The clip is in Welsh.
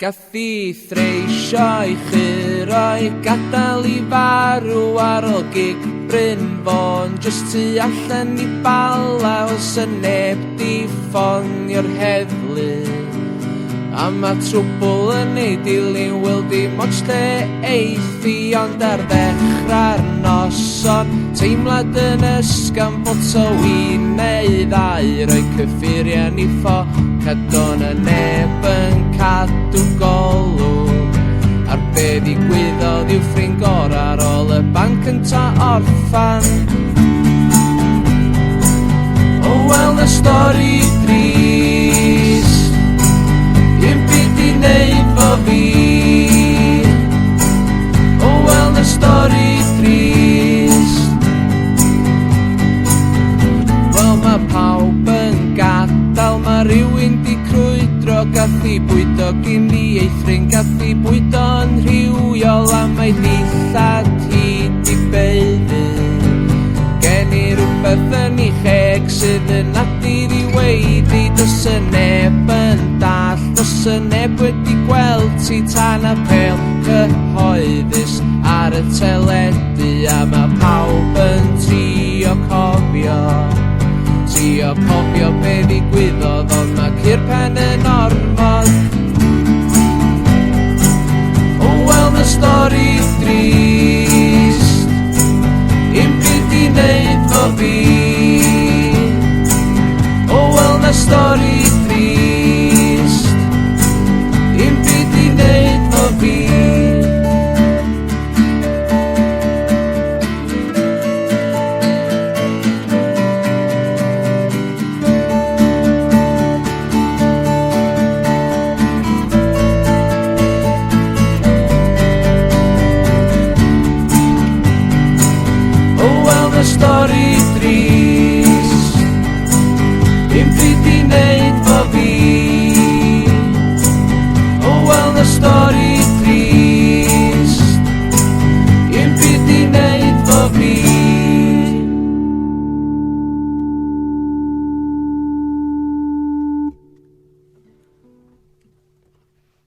Gath I threisio I churoi, gadael I farw ar ôl gig Brynfon, jyst tu allan I Balaw, sy'n neb di ffonio'r heddlu. A ma' trwbl yn ei dilyn, wil dim ots lle eithi, ond ar ddechrau'r noson, teimlad yn ysgafn bod so un neu ddau, roi cyffuriau ni ffocad y neb yn cadw golwg. Ar be ddigwyddodd i'w ffrind gorau ar ôl y ban cynta orffan. O wel na stori drist, un byd I neud fo fi. O wel na stori drist, wel ma' pawb yn gadal, ma' rywun di crwydro, gath I bwydo gyn I ei ffrind, gath I bwydo yn rhywiol, a mae dillad hi di beiddi. Gen I rhywbeth yn ei cheg sydd yn adur I weiddi, dos y neb yn dall, dos y neb wedi gweld ti tan y pel cyhoeddus ar y teledu, a mae pawb yn trio cofio be ddigwyddodd, ond mae cur pen yn ormod. O wel na stori drist, un byd I neud fo fi. O wel na stori drist, un byd I neud fo fi. Stori